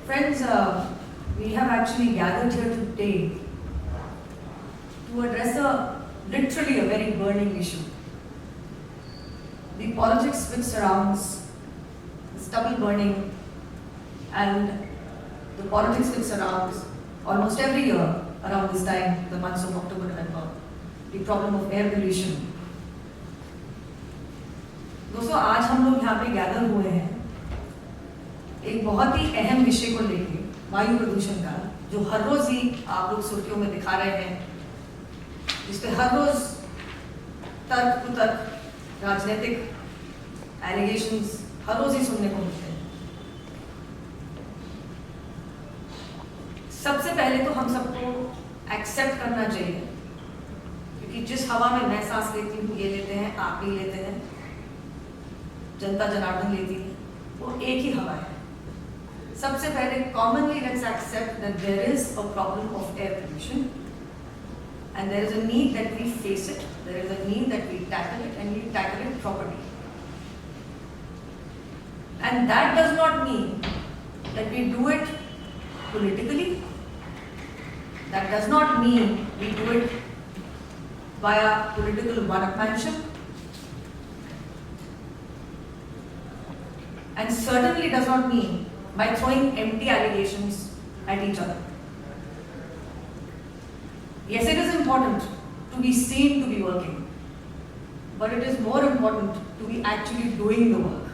Friends, we have actually gathered here today to address literally a very burning issue. The politics which surrounds the stubble burning and the politics which surrounds almost every year around this time, the months of October, November, the problem of air pollution. दोस्तों, आज हम लोग यहाँ पे gather हुए हैं एक बहुत ही अहम विषय को लेके, वायु प्रदूषण का, जो हर रोज ही आप लोग सुर्खियों में दिखा रहे हैं, जिसपे हर रोज तर्क कुतर्क, राजनीतिक एलिगेशंस हर रोज ही सुनने को मिलते हैं। सबसे पहले तो हम सबको एक्सेप्ट करना चाहिए, क्योंकि जिस हवा में मैं सांस लेती हूँ, ये लेते हैं, आप भी लेते हैं, जनता जनार्दन लेती है, वो एक ही हवा है। सबसे पहले commonly let's accept that there is a problem of air pollution and there is a need that we face it, there is a need that we tackle it, and we tackle it properly. And that does not mean that we do it politically, that does not mean we do it via political one-upmanship, and certainly does not mean by throwing empty allegations at each other. Yes, it is important to be seen to be working, but it is more important to be actually doing the work,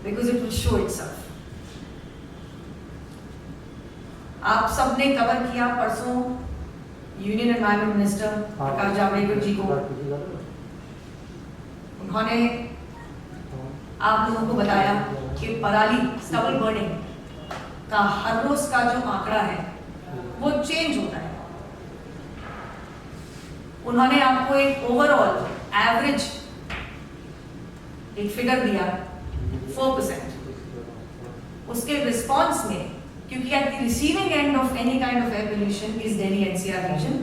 because it will show itself. आप सबने cover किया परसों union environment minister Prakash Javadekar जी को, उन्होंने आप लोगों को बताया कि पराली स्टबल बर्निंग का हर रोज का जो आंकड़ा है वो चेंज होता है। उन्होंने आपको एक ओवरऑल एवरेज एक फिगर दिया 4%। उसके रिस्पॉन्स में, क्योंकि at the receiving end of any kind of air pollution is Delhi NCR region,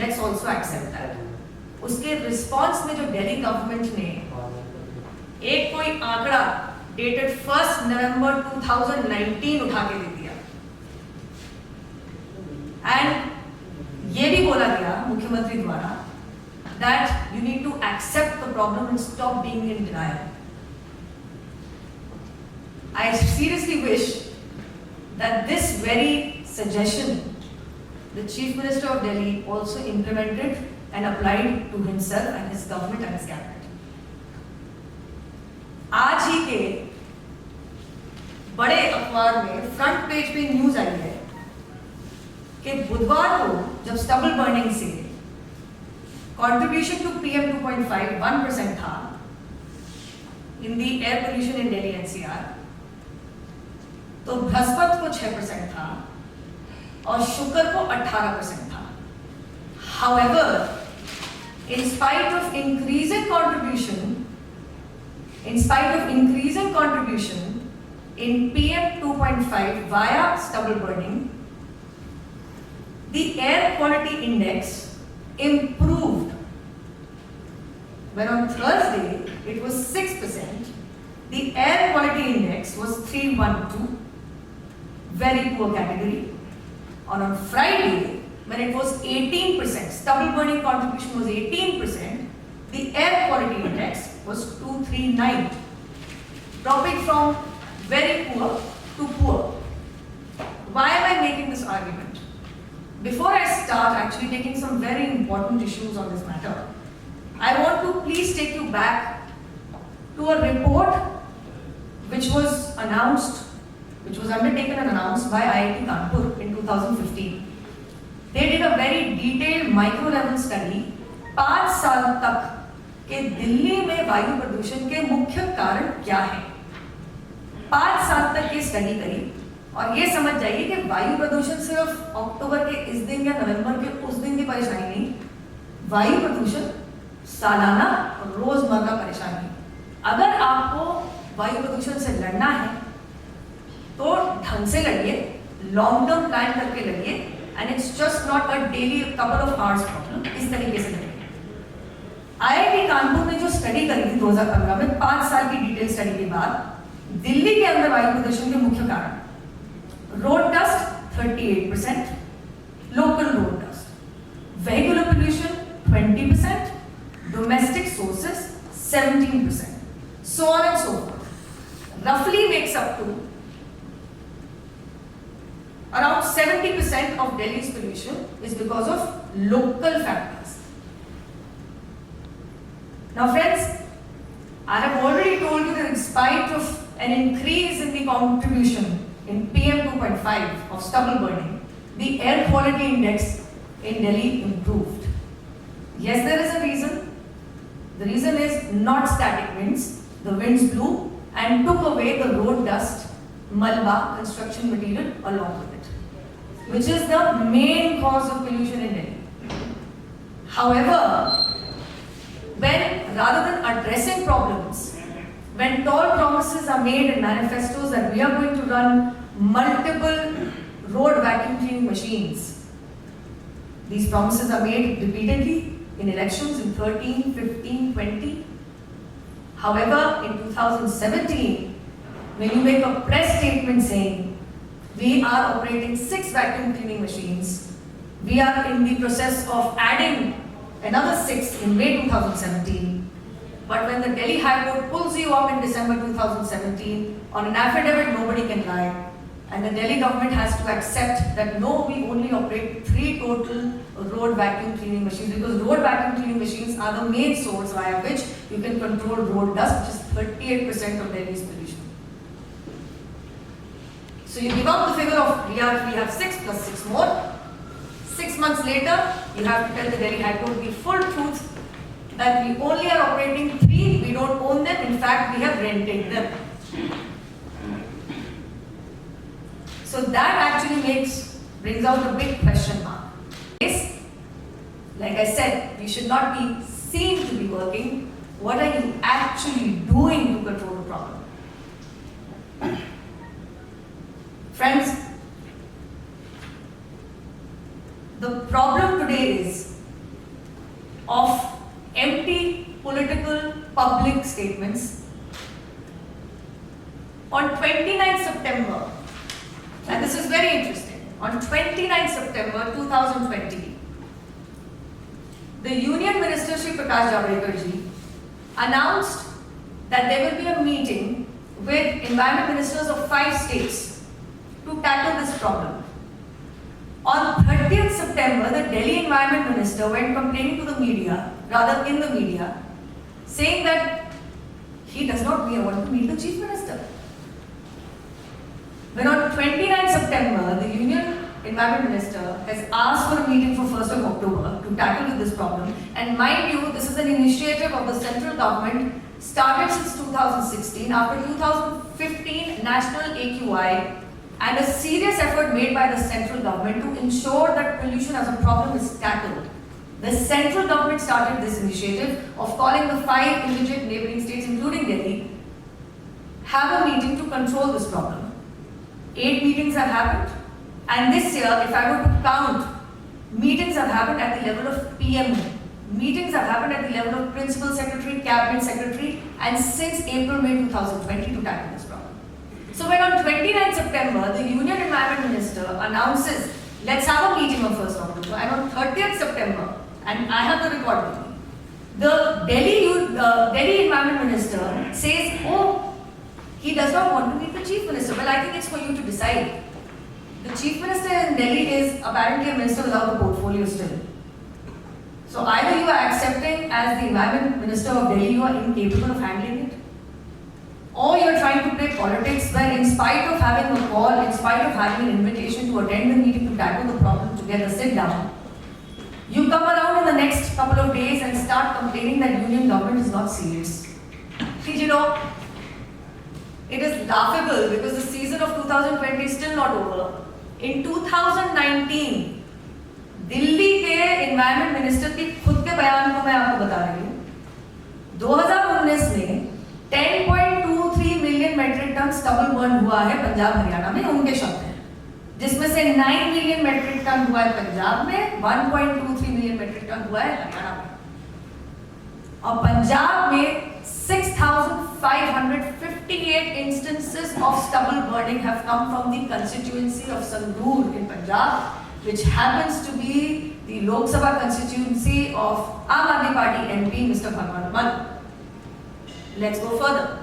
let's also accept that. उसके रिस्पॉन्स में जो दिल्ली गवर्नमेंट ने एक कोई आंकड़ा डेटेड 1 नवंबर 2019 उठा के दे दिया, एंड ये भी बोला गया मुख्यमंत्री द्वारा that you need to accept the problem and stop being in denial. I seriously wish that this very suggestion the Chief Minister of Delhi also implemented and applied to himself and his government and his cabinet. आज ही के बड़े अखबार में front page पे news आई है कि बुधवार को जब स्टबल बर्निंग से कंट्रीब्यूशन टू PM 2.5 1% था in the air pollution in Delhi NCR, तो बृहस्पति को 6% था और शुक्र को 18% था। However, in spite of increasing contribution in PM 2.5 via stubble burning, the air quality index improved. When on Thursday it was 6%, the air quality index was 312, very poor category. And on Friday, when it was 18%, stubble burning contribution was 18%, the air quality index was 239, dropping from very poor to poor. Why am I making this argument? Before I start actually taking some very important issues on this matter, I want to please take you back to a report which was undertaken and announced by IIT Kanpur in 2015. They did a very detailed micro level study 5 साल तक कि दिल्ली में वायु प्रदूषण के मुख्य कारण क्या है। 5 साल तक ये स्टडी करी, और ये समझ जाइए कि वायु प्रदूषण सिर्फ अक्टूबर के इस दिन या नवंबर के उस दिन की परेशानी नहीं, वायु प्रदूषण सालाना और रोजमर्रा परेशानी। अगर आपको वायु प्रदूषण से लड़ना है तो ढंग से लड़िए, लॉन्ग टर्म प्लान करके लड़िए, and it's just not a daily couple of hours problem. इस तरीके से लड़िए। IIT कानपुर ने जो स्टडी करी थी 2015 में, 5 साल की डिटेल स्टडी के बाद, दिल्ली के अंदर वायु प्रदूषण के मुख्य कारण Road dust 38%, local road dust. Vehicular pollution 20%, domestic sources 17%, so on and so forth. Roughly makes up to around 70% of Delhi's pollution is because of local factors. Now friends, I have already told you that in spite of an increase in the contribution in PM 2.5 of stubble burning, the air quality index in Delhi improved. Yes, there is a reason. The reason is not static winds. The winds blew and took away the road dust, malba, construction material along with it, which is the main cause of pollution in Delhi. However, when rather than addressing problems, when tall promises are made in manifestos that we are going to run multiple road vacuum cleaning machines, these promises are made repeatedly in elections in 13, 15, 20. However, in 2017, when you make a press statement saying we are operating 6 vacuum cleaning machines, we are in the process of adding another 6 in May 2017. But when the Delhi High Court pulls you up in December 2017 on an affidavit, nobody can lie. And the Delhi government has to accept that no, we only operate 3 total road vacuum cleaning machines, because road vacuum cleaning machines are the main source via which you can control road dust, which is 38% of Delhi's pollution. So you give out the figure of we have 6 plus 6 more. 6 months later, you have to tell the Delhi High Court the full truth that we only are operating 3, we don't own them, in fact we have rented them. So that actually brings out a big question mark. Yes, like I said, we should not be seen to be working. What are you actually doing to control the problem? Friends, the problem today is of empty political public statements. On 29th September, and this is very interesting, on 29th September 2020, the Union Minister Shri Prakash Javadekar ji announced that there will be a meeting with environment ministers of 5 states to tackle this problem. On 30th September, the Delhi Environment Minister went complaining to the media, rather in the media, saying that he does not want to meet the Chief Minister. When on 29th September, the Union Environment Minister has asked for a meeting for 1st of October to tackle this problem, and mind you, this is an initiative of the central government started since 2016 after 2015 national AQI and a serious effort made by the central government to ensure that pollution as a problem is tackled. The central government started this initiative of calling the 5 immediate neighboring states, including Delhi, have a meeting to control this problem. 8 meetings have happened, and this year, if I were to count, meetings have happened at the level of PM, meetings have happened at the level of Principal Secretary, Cabinet Secretary, and since April, May 2020 to tackle this problem. So when on 29th September, the Union Environment Minister announces, let's have a meeting on 1st October, and on 30th September, and I have the record with me, the Delhi Environment Minister says, oh, he does not want to meet the Chief Minister. Well, I think it's for you to decide. The Chief Minister in Delhi is apparently a minister without a portfolio still. So either you are accepting as the Environment Minister of Delhi, you are incapable of handling it, or you are trying to play politics where in spite of having a call, in spite of having an invitation to attend the meeting to tackle the problem together, sit down, you come around in the next couple of days and start complaining that union government is not serious. See, you know, it is laughable because the season of 2020 is still not over. In 2019, Delhi के environment minister के खुद के बयान को मैं आपको बता रही हूँ, 2019 में 10.23 million metric ton stubble burn हुआ है पंजाब हरियाणा में, उनके शब्द हैं, जिसमें से 9 मिलियन मेट्रिक टन हुआ है पंजाब में, 1.23 मिलियन मेट्रिक टन हुआ है हरियाणा में, और पंजाब में 6,558 instances of stubble burning have come from the constituency of Sangrur in Punjab, which happens to be the Lok Sabha constituency of Aam Aadmi Party MP Mr. Bhagwant Mann. Let's go further.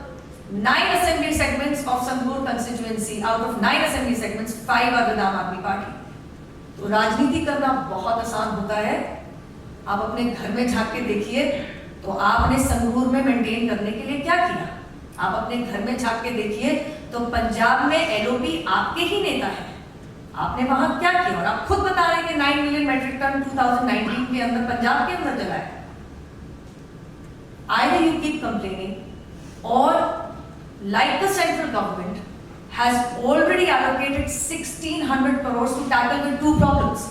9 assembly segments of Sangrur constituency, out of 9 assembly segments, 5 are with Aam Aadmi Party. तो राजनीति करना बहुत आसान होता है। आप अपने घर में झांक के देखिए, तो आपने संगरूर में मेंटेन करने के लिए क्या किया? आप अपने घर में झांक के देखिए, तो पंजाब में एलओपी आपके ही नेता है, आपने वहां क्या किया? और आप खुद बता रहे हैं कि 9 मिलियन मेट्रिक टन 2019 के अंदर पंजाब के अंदर जला है। Either you keep complaining, or like the central government has already allocated 1,600 crores to tackle the two problems.